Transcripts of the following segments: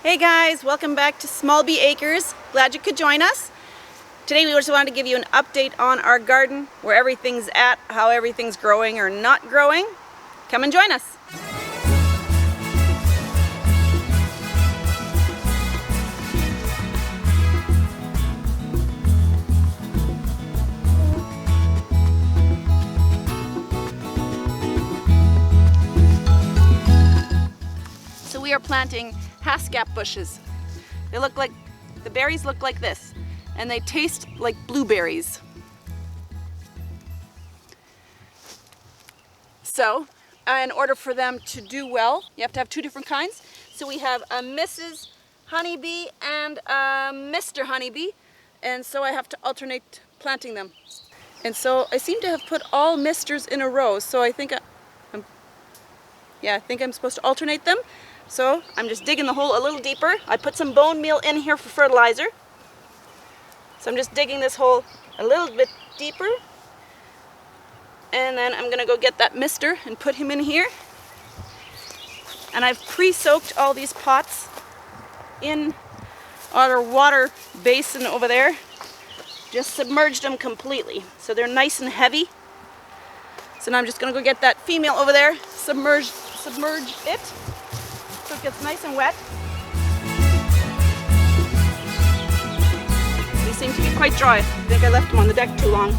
Hey guys, welcome back to Small Bee Acres. Glad you could join us. Today we just wanted to give you an update on our garden, where everything's at, how everything's growing or not growing. Come and join us. So we are planting haskap bushes. The berries look like this, and they taste like blueberries. So, in order for them to do well, you have to have two different kinds. So we have a Mrs. Honeybee and a Mr. Honeybee, and so I have to alternate planting them. And so I seem to have put all misters in a row, so I think I'm supposed to alternate them. So I'm just digging the hole a little deeper. I put some bone meal in here for fertilizer. So I'm just digging this hole a little bit deeper. And then I'm gonna go get that mister and put him in here. And I've pre-soaked all these pots in our water basin over there. Just submerged them completely. So they're nice and heavy. So now I'm just gonna go get that female over there, submerge it, so it gets nice and wet. They seem to be quite dry. I think I left them on the deck too long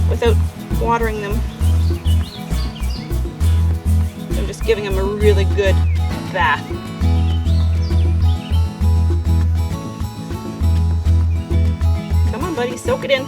without watering them. So I'm just giving them a really good bath. Come on, buddy, soak it in.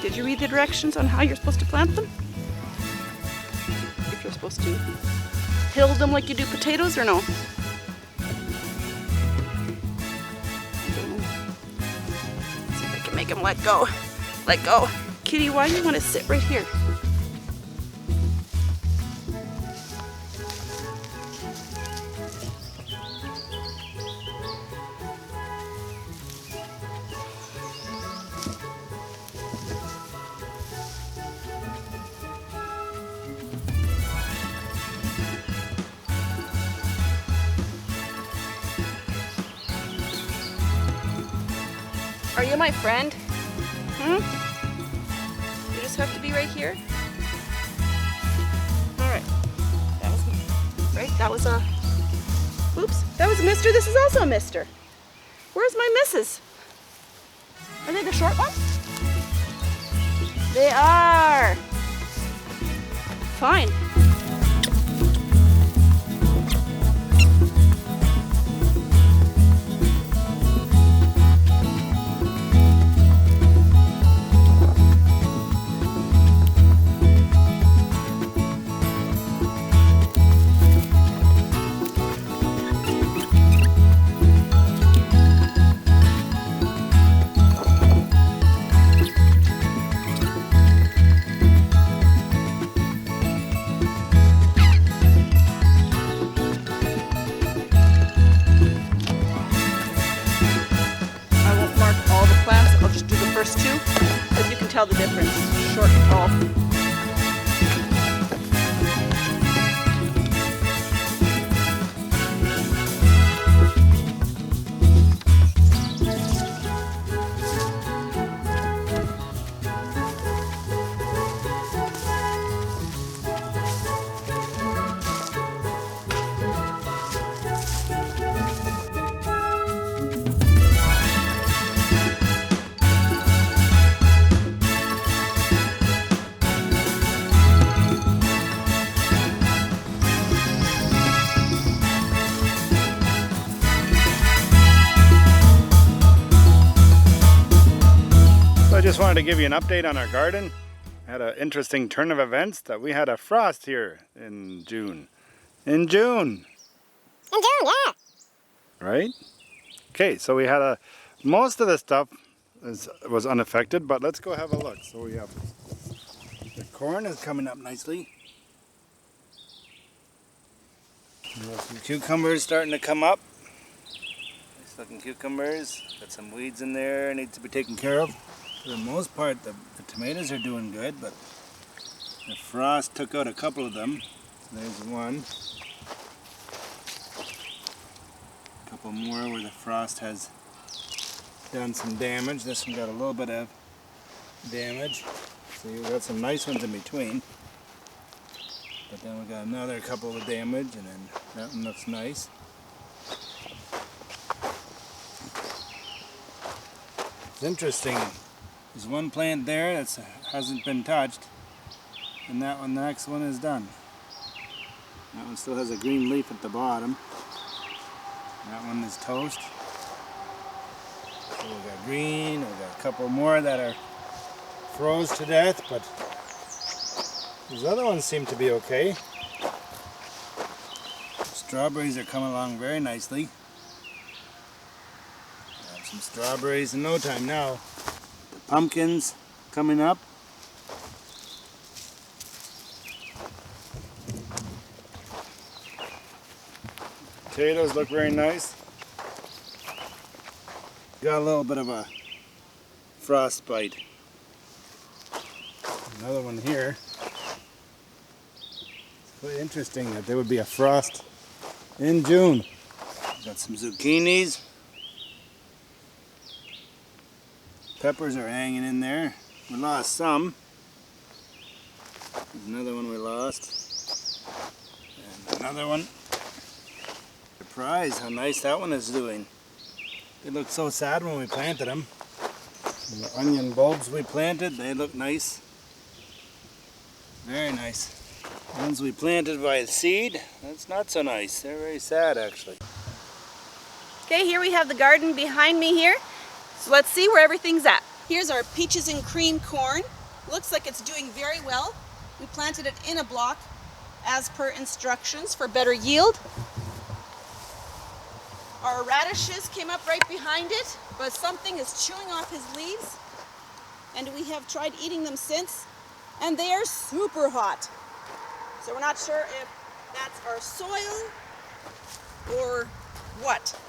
Did you read the directions on how you're supposed to plant them? If you're supposed to hill them like you do potatoes or no? I don't know. Let's see if I can make them let go. Let go. Kitty, why do you want to sit right here? Are you my friend? You just have to be right here? Alright. That was a... Oops. That was a mister. This is also a mister. Where's my missus? Are they the short ones? They are. Fine. First two, as you can tell the difference, short and tall. I just wanted to give you an update on our garden. Had an interesting turn of events that we had a frost here in June. In June, yeah. Right? Okay, so we had most of the stuff was unaffected, but let's go have a look. So we have the corn is coming up nicely. Some cucumbers starting to come up. Nice looking cucumbers. Got some weeds in there, need to be taken care of. For the most part, the tomatoes are doing good, but the frost took out a couple of them. There's one. A couple more where the frost has done some damage. This one got a little bit of damage. So you've got some nice ones in between. But then we got another couple of damage, and then that one looks nice. It's interesting. There's one plant there that hasn't been touched, and that one, the next one is done. That one still has a green leaf at the bottom. That one is toast. So we got green, we got a couple more that are froze to death, but these other ones seem to be okay. Strawberries are coming along very nicely. Have some strawberries in no time now. The pumpkins coming up. Potatoes look very nice. Got a little bit of a frostbite. Another one here. It's quite interesting that there would be a frost in June. Got some zucchinis. Peppers are hanging in there. We lost some. There's another one we lost. And another one. Surprised how nice that one is doing. They looked so sad when we planted them. And the onion bulbs we planted, they look nice. Very nice. The ones we planted by seed, that's not so nice. They're very sad actually. Okay, here we have the garden behind me here. So let's see where everything's at. Here's our peaches and cream corn. Looks like it's doing very well. We planted it in a block as per instructions for better yield. Our radishes came up right behind it, but something is chewing off his leaves, and we have tried eating them since, and they are super hot. So we're not sure if that's our soil or what.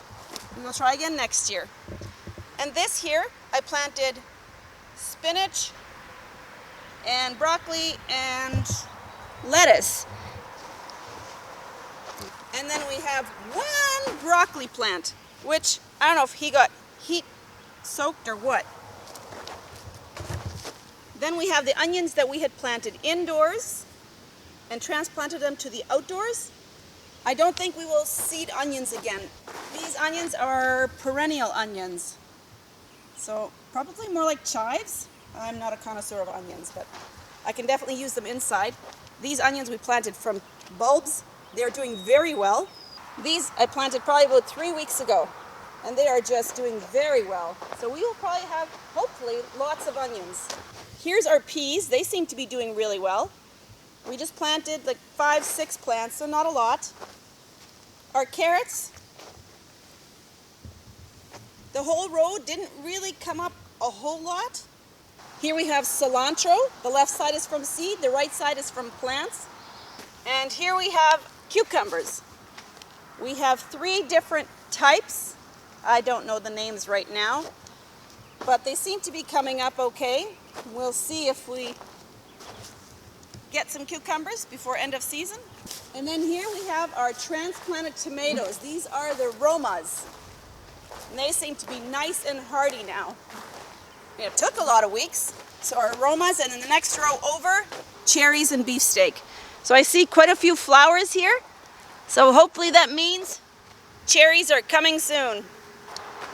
We will try again next year. And this here, I planted spinach and broccoli and lettuce. And then we have one broccoli plant, which I don't know if he got heat soaked or what. Then we have the onions that we had planted indoors and transplanted them to the outdoors. I don't think we will seed onions again. These onions are perennial onions. So probably more like chives. I'm not a connoisseur of onions, but I can definitely use them inside. These onions we planted from bulbs. They're doing very well. These I planted probably about 3 weeks ago, and they are just doing very well. So we will probably have, hopefully, lots of onions. Here's our peas. They seem to be doing really well. We just planted like 5, 6 plants, so not a lot. Our carrots, the whole row didn't really come up a whole lot. Here we have cilantro. The left side is from seed, the right side is from plants. And here we have cucumbers. We have 3 different types. I don't know the names right now, but they seem to be coming up okay. We'll see if we get some cucumbers before end of season. And then here we have our transplanted tomatoes. These are the Romas. And they seem to be nice and hardy now. It took a lot of weeks. So our Romas, and in the next row over, cherries and beefsteak. So I see quite a few flowers here. So hopefully that means cherries are coming soon.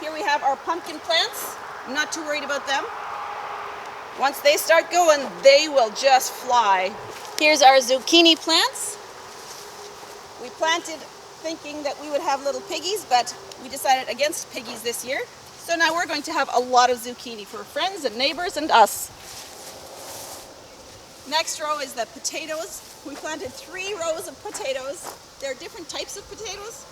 Here we have our pumpkin plants. I'm not too worried about them. Once they start going, they will just fly. Here's our zucchini plants. We planted thinking that we would have little piggies, but we decided against piggies this year. So now we're going to have a lot of zucchini for friends and neighbors and us. Next row is the potatoes. We planted 3 rows of potatoes. There are different types of potatoes.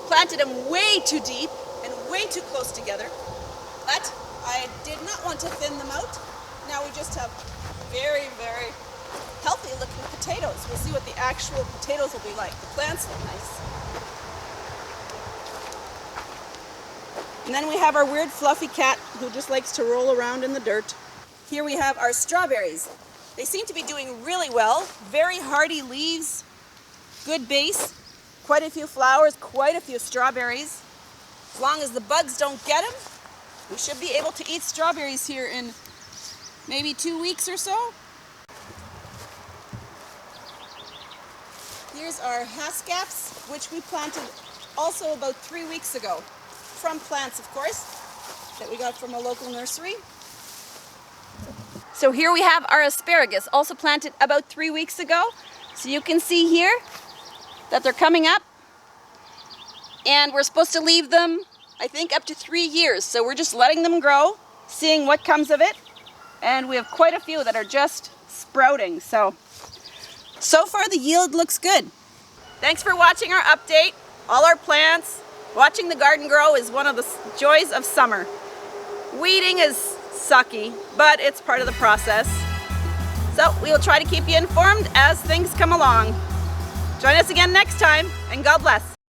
Planted them way too deep and way too close together. But I did not want to thin them out. Now we just have very, very healthy looking potatoes. We'll see what the actual potatoes will be like. The plants look nice. And then we have our weird fluffy cat who just likes to roll around in the dirt. Here we have our strawberries. They seem to be doing really well. Very hardy leaves, good base, quite a few flowers, quite a few strawberries. As long as the bugs don't get them, we should be able to eat strawberries here in maybe 2 weeks or so. Here's our haskaps, which we planted also about 3 weeks ago. From plants, of course, that we got from a local nursery. So here we have our asparagus, also planted about 3 weeks ago. So you can see here that they're coming up. And we're supposed to leave them, I think, up to 3 years. So we're just letting them grow, seeing what comes of it. And we have quite a few that are just sprouting. So far the yield looks good. Thanks for watching our update. All our plants. Watching the garden grow is one of the joys of summer. Weeding is sucky, but it's part of the process. So we will try to keep you informed as things come along. Join us again next time, and God bless.